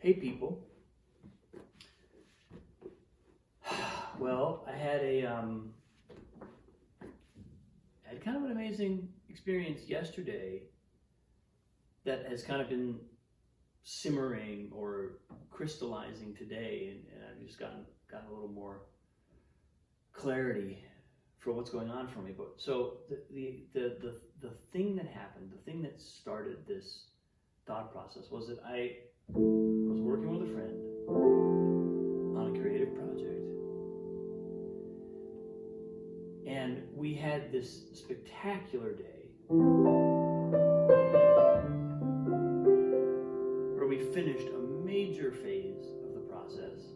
Hey people. Well, I had kind of an amazing experience yesterday that has kind of been simmering or crystallizing today, and I've just gotten a little more clarity for what's going on for me. But so the thing that happened, the thing that started this thought process was that I was working with a friend on a creative project, and we had this spectacular day where we finished a major phase of the process.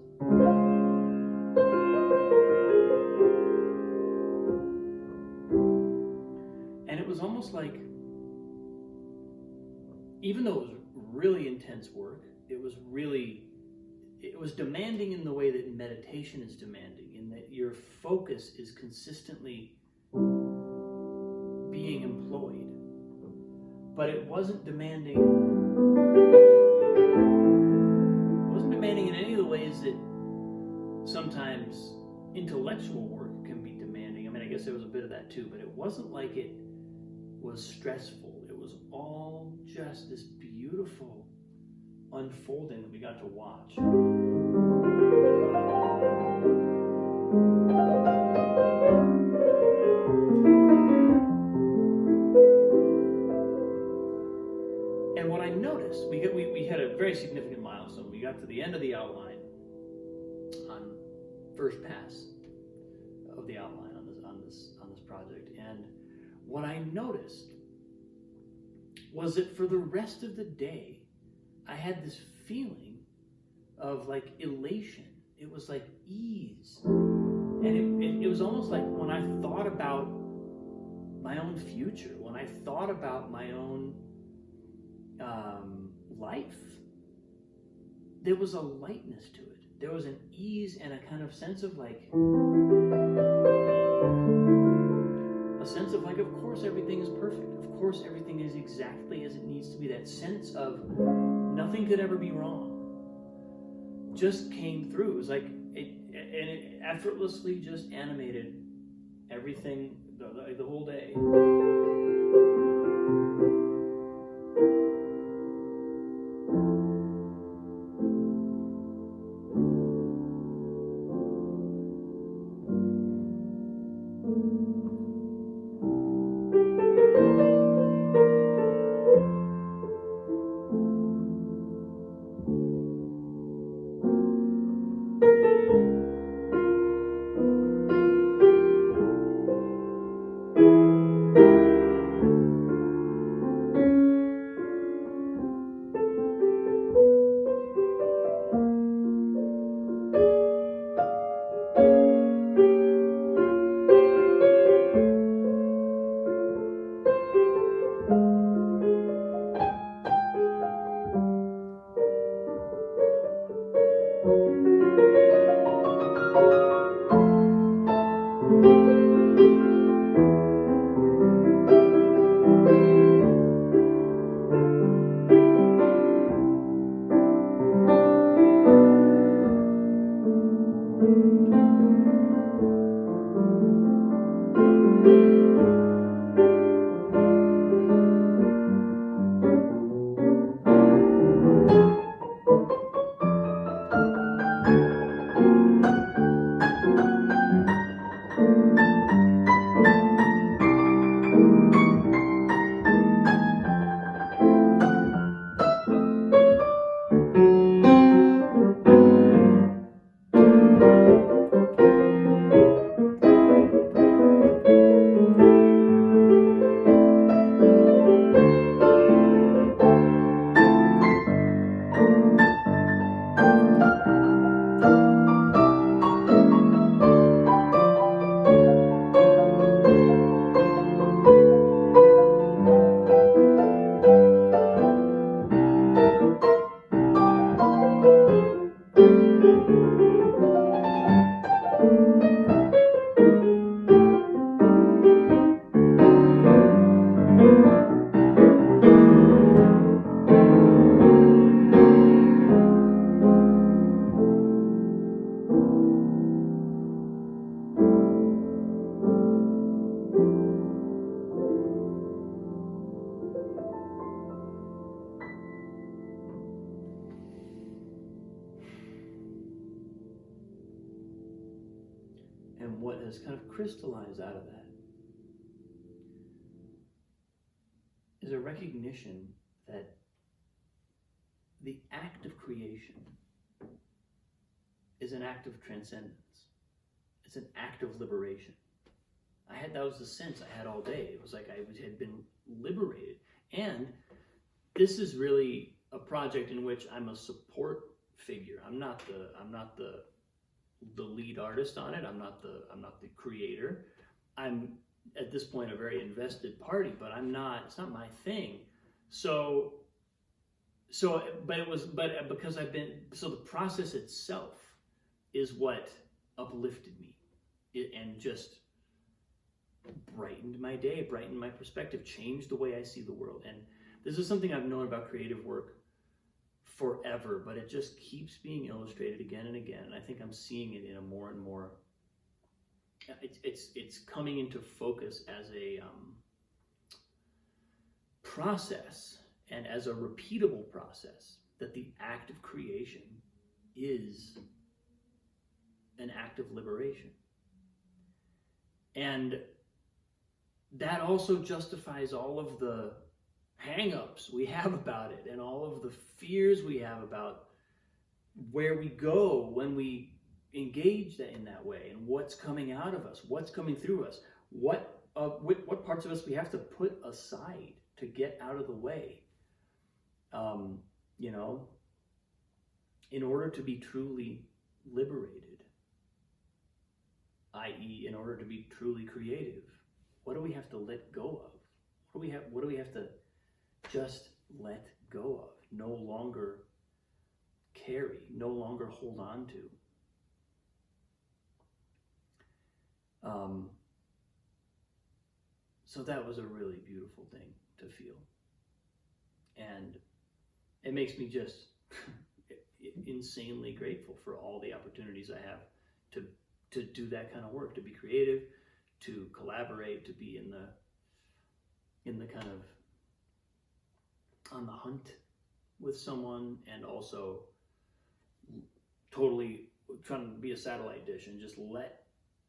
And it was almost like, even though it was really intense work, it was demanding in the way that meditation is demanding, in that your focus is consistently being employed. But it wasn't demanding in any of the ways that sometimes intellectual work can be demanding. I mean, I guess there was a bit of that too, but it wasn't like it was stressful. It was all just this beautiful unfolding that we got to watch. And what I noticed, we had a very significant milestone. We got to the end of the outline on first pass of the outline on this project, and what I noticed was that for the rest of the day, I had this feeling of like elation. It was like ease. And it was almost like when I thought about my own future, when I thought about my own life, there was a lightness to it. There was an ease and a kind of sense of like, of course everything is perfect. Of course everything is exactly as it needs to be. That sense of nothing could ever be wrong just came through. It was like, it effortlessly just animated everything, the whole day. has kind of crystallized out of that is a recognition that the act of creation is an act of transcendence. It's an act of liberation. That was the sense I had all day. It was like I had been liberated. And this is really a project in which I'm a support figure. I'm not the lead artist on it. I'm not the creator. I'm at this point a very invested party, but it's not my thing. The process itself is what uplifted me and just brightened my day, brightened my perspective, changed the way I see the world. And this is something I've known about creative work forever, but it just keeps being illustrated again and again. And I think I'm seeing it in a more and more, it's coming into focus as a process and as a repeatable process, that the act of creation is an act of liberation. And that also justifies all of the hang-ups we have about it and all of the fears we have about where we go when we engage in that way, and what's coming out of us, what's coming through us, what parts of us we have to put aside to get out of the way, in order to be truly liberated, i.e., in order to be truly creative. What do we have to let go of? What do we have to just let go of? No longer carry, no longer hold on to. So that was a really beautiful thing to feel. And it makes me just insanely grateful for all the opportunities I have to do that kind of work, to be creative, to collaborate, to be in the kind of on the hunt with someone, and also totally trying to be a satellite dish and just let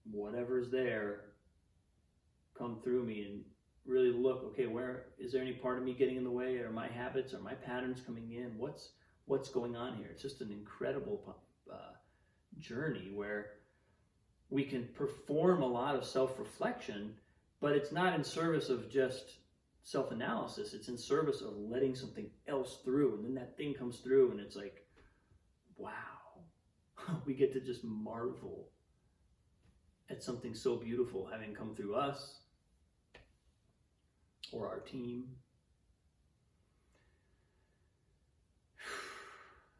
whatever's there come through me and really look, okay, where is there any part of me getting in the way? Are my habits, are my patterns coming in? What's going on here? It's just an incredible journey where we can perform a lot of self-reflection, but it's not in service of just self-analysis. It's in service of letting something else through, and then that thing comes through, and it's like, wow, we get to just marvel at something so beautiful having come through us or our team.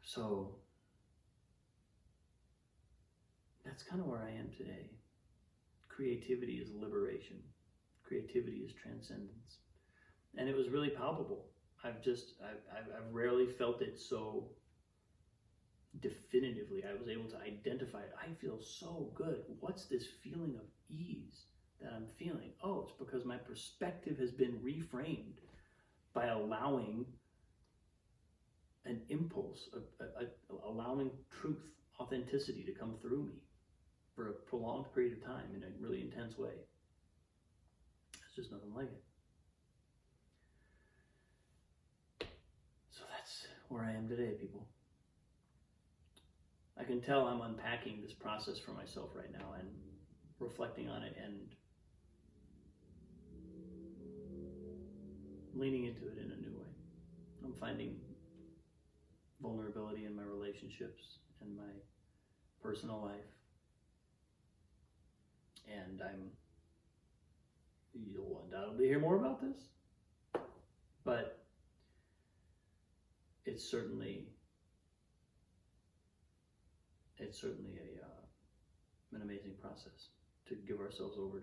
So that's kind of where I am today. Creativity is liberation. Creativity is transcendence. And it was really palpable. I've rarely felt it so definitively. I was able to identify it. I feel so good. What's this feeling of ease that I'm feeling? Oh, it's because my perspective has been reframed by allowing an impulse, allowing truth, authenticity to come through me for a prolonged period of time in a really intense way. There's just nothing like it. So that's where I am today, people. I can tell I'm unpacking this process for myself right now and reflecting on it and leaning into it in a new way. I'm finding vulnerability in my relationships and my personal life. And you'll undoubtedly hear more about this, but it's certainly an amazing process to give ourselves over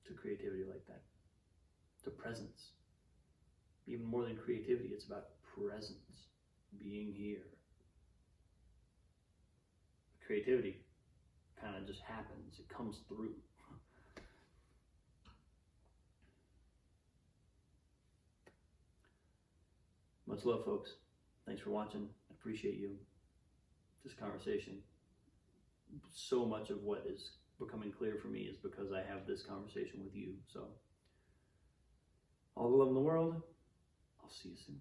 to creativity like that, to presence. Even more than creativity, it's about presence, being here. Creativity kind of just happens, it comes through. Much love, folks. Thanks for watching. I appreciate you. This conversation so much of what is becoming clear for me is because I have this conversation with you. So, all the love in the world. I'll see you soon.